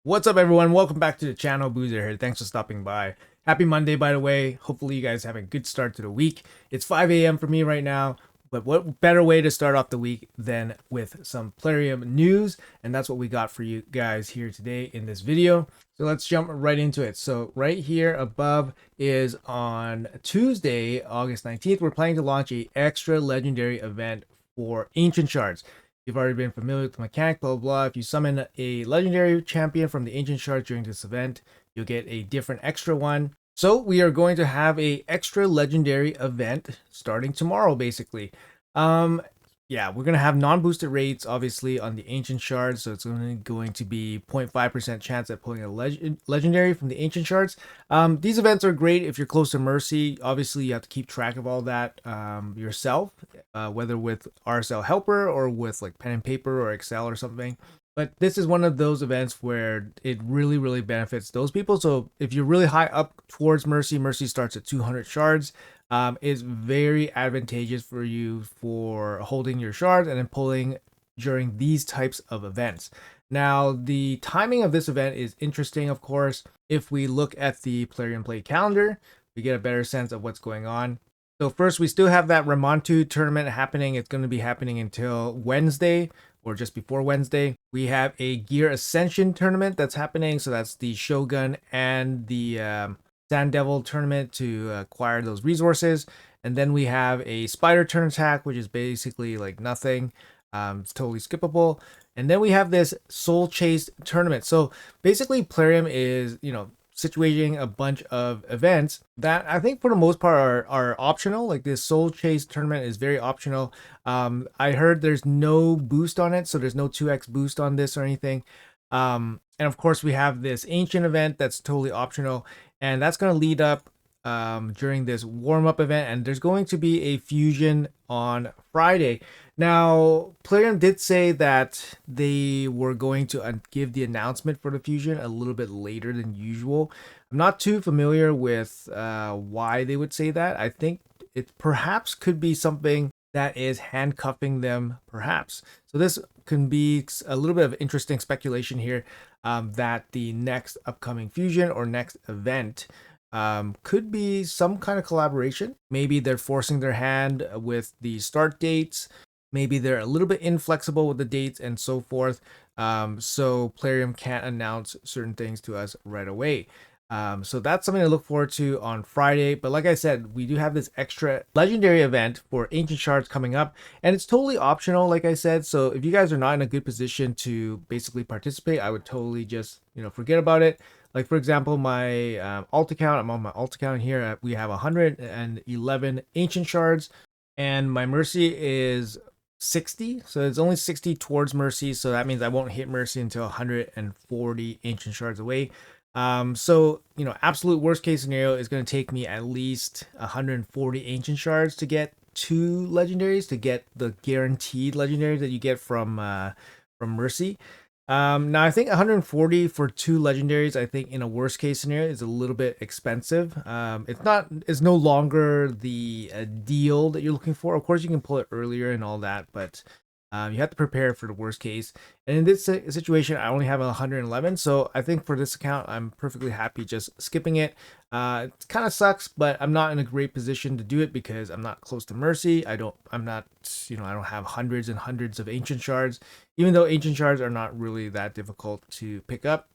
What's up, everyone? Welcome back to the channel. Boozer here. Thanks for stopping by. Happy Monday, by the way. Hopefully, you guys have a good start to the week. It's 5 a.m. for me right now, but what better way to start off the week than with some Plarium news? And that's what we got for you guys here today in this video. So let's jump right into it. So right here above is on Tuesday, August 19th, we're planning to launch a extra legendary event for Ancient Shards. You've already been familiar with the mechanic, blah, blah, blah. If you summon a legendary champion from the Ancient Shards during this event, you'll get a different extra one. So we are going to have a extra legendary event starting tomorrow, basically. Yeah, we're going to have non-boosted rates, obviously, on the Ancient Shards. So it's only going to be 0.5% chance at pulling a legendary from the Ancient Shards. These events are great if you're close to Mercy. Obviously, you have to keep track of all that yourself, whether with RSL Helper or with like pen and paper or Excel or something. But this is one of those events where it really, really benefits those people. So if you're really high up towards Mercy, Mercy starts at 200 shards. Is very advantageous for you for holding your shards and then pulling during these types of events. Now, the timing of this event is interesting, of course. If we look at the Plarium Play calendar, we get a better sense of what's going on. So first, we still have that Ramontu tournament happening. It's going to be happening until Wednesday or just before Wednesday. We have a Gear Ascension tournament that's happening. So that's the Shogun and the Sand Devil tournament to acquire those resources. And then we have a Spider Turn attack, which is basically like nothing. It's totally skippable. And then we have this Soul Chase tournament. So basically, Plarium is, situating a bunch of events that I think for the most part are optional. Like this Soul Chase tournament is very optional. I heard there's no boost on it, so there's no 2x boost on this or anything. And of course, we have this Ancient event that's totally optional, and that's going to lead up during this warm-up event, and there's going to be a fusion on Friday. Now, Plarium did say that they were going to give the announcement for the fusion a little bit later than usual. I'm not too familiar with why they would say that. I think it perhaps could be something that is handcuffing them, perhaps. So this can be a little bit of interesting speculation here that the next upcoming fusion or next event could be some kind of collaboration. Maybe they're forcing their hand with the start dates. Maybe they're a little bit inflexible with the dates and so forth. So Plarium can't announce certain things to us right away. So that's something to look forward to on Friday. But like I said, we do have this extra legendary event for Ancient Shards coming up, and it's totally optional, like I said. So if you guys are not in a good position to basically participate, I would totally just, forget about it. Like for example, my alt account, I'm on my alt account here. We have 111 Ancient Shards, and my Mercy is 60. So it's only 60 towards Mercy. So that means I won't hit Mercy until 140 Ancient Shards away. So, absolute worst case scenario is going to take me at least 140 Ancient Shards to get 2 legendaries, to get the guaranteed legendaries that you get from Mercy. Now I think 140 for 2 legendaries, I think in a worst case scenario is a little bit expensive. It's no longer the deal that you're looking for. Of course, you can pull it earlier and all that, but you have to prepare for the worst case. And in this situation, I only have 111. So I think for this account, I'm perfectly happy just skipping it. It kind of sucks, but I'm not in a great position to do it because I'm not close to Mercy. I don't have hundreds and hundreds of Ancient Shards, even though Ancient Shards are not really that difficult to pick up.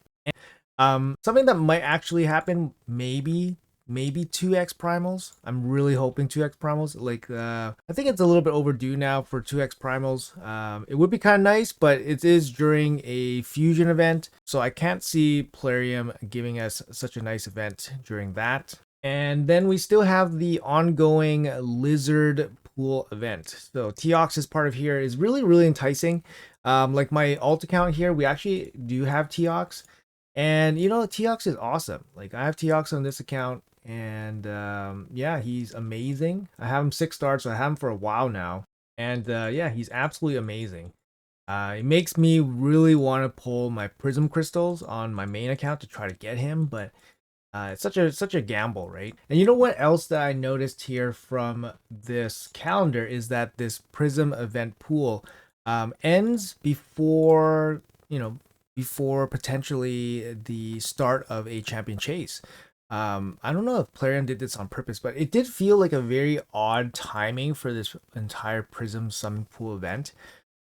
Something that might actually happen, maybe 2x primals. I'm really hoping 2x primals. Like I think it's a little bit overdue now for 2x primals. It would be kind of nice, but it is during a fusion event, so I can't see Plarium giving us such a nice event during that. And then we still have the ongoing Lizard Pool event. So Teox's part of here is really, really enticing. Like my alt account here, we actually do have Teox. And Teox is awesome. Like I have Teox on this account, and yeah, he's amazing. I have him 6 stars, so I have him for a while now, and yeah, he's absolutely amazing. It makes me really want to pull my Prism crystals on my main account to try to get him, but it's such a gamble, right? And you know what else that I noticed here from this calendar is that this Prism event pool ends before before potentially the start of a champion chase. I don't know if Plarium did this on purpose, but it did feel like a very odd timing for this entire Prism Summon Pool event.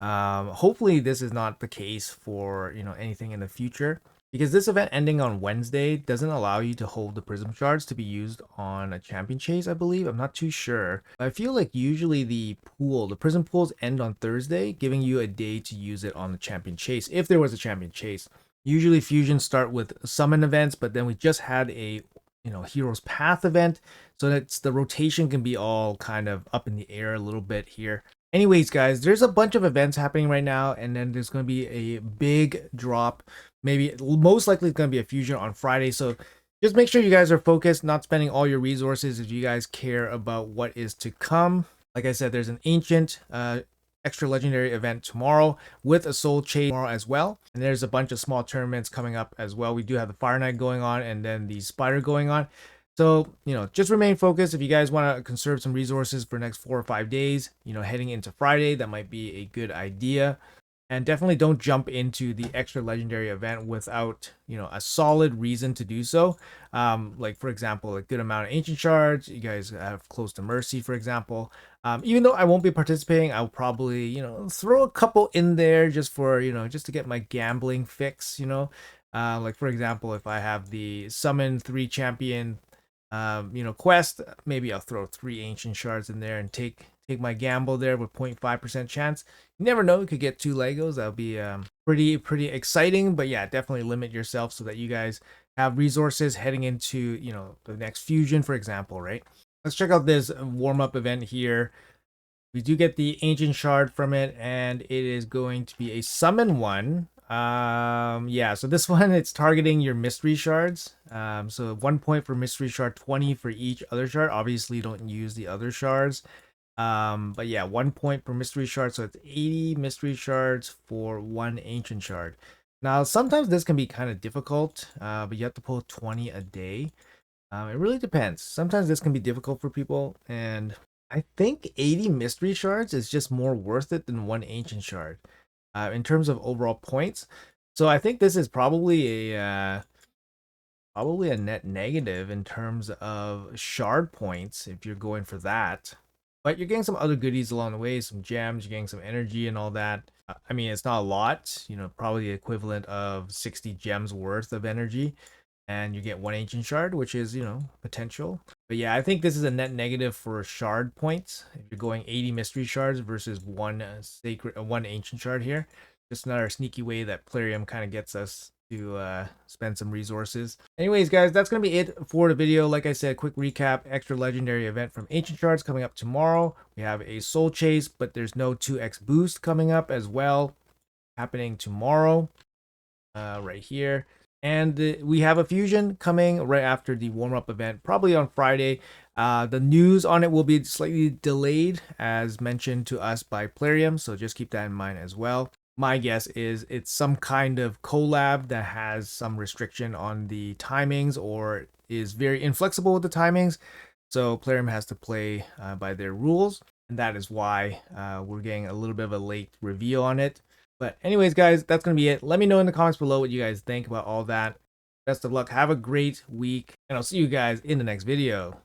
Hopefully this is not the case for anything in the future, because this event ending on Wednesday doesn't allow you to hold the Prism Shards to be used on a champion chase, I believe. I'm not too sure. I feel like usually the Prism pools end on Thursday, giving you a day to use it on the champion chase, if there was a champion chase. Usually fusions start with summon events, but then we just had a Heroes Path event, so that's the rotation can be all kind of up in the air a little bit here. Anyways, guys, there's a bunch of events happening right now, and then there's going to be a big drop. Maybe most likely it's going to be a fusion on Friday. So just make sure you guys are focused, not spending all your resources if you guys care about what is to come. Like I said, there's an ancient extra legendary event tomorrow with a soul chase tomorrow as well, and there's a bunch of small tournaments coming up as well. We do have the Fire Knight going on and then the Spider going on. So, just remain focused. If you guys want to conserve some resources for the next 4 or 5 days, heading into Friday, that might be a good idea. And definitely don't jump into the extra legendary event without, a solid reason to do so. Like, for example, a good amount of ancient shards. You guys have close to mercy, for example. Even though I won't be participating, I'll probably, throw a couple in there just for, just to get my gambling fix, like, for example, if I have the summon 3 champion quest, maybe I'll throw 3 ancient shards in there and take my gamble there with 0.5% chance. You never know, you could get 2 Legos. That'll be pretty exciting. But yeah, definitely limit yourself so that you guys have resources heading into the next fusion, for example, right? Let's check out this warm-up event here. We do get the ancient shard from it, and it is going to be a summon one. Yeah, so this one, it's targeting your mystery shards. So 1 point for mystery shard, 20 for each other shard. Obviously don't use the other shards. But yeah, 1 point per mystery shard, so it's 80 mystery shards for 1 ancient shard. Now sometimes this can be kind of difficult, but you have to pull 20 a day. It really depends. Sometimes this can be difficult for people, and I think 80 mystery shards is just more worth it than 1 ancient shard in terms of overall points. So I think this is probably a net negative in terms of shard points if you're going for that. But you're getting some other goodies along the way, some gems, you're getting some energy and all that. I mean, it's not a lot, probably the equivalent of 60 gems worth of energy. And you get 1 ancient shard, which is, potential. But yeah, I think this is a net negative for shard points. If you're going 80 mystery shards versus 1 ancient shard here. Just another sneaky way that Plarium kind of gets us to spend some resources. Anyways, guys, that's going to be it for the video. Like I said, quick recap, extra legendary event from Ancient Shards coming up tomorrow. We have a Soul Chase, but there's no 2x boost coming up as well, happening tomorrow, right here. And we have a fusion coming right after the warm-up event, probably on Friday. The news on it will be slightly delayed, as mentioned to us by Plarium, so just keep that in mind as well. My guess is it's some kind of collab that has some restriction on the timings or is very inflexible with the timings. So Plarium has to play by their rules, and that is why we're getting a little bit of a late reveal on it. But anyways, guys, that's going to be it. Let me know in the comments below what you guys think about all that. Best of luck. Have a great week, and I'll see you guys in the next video.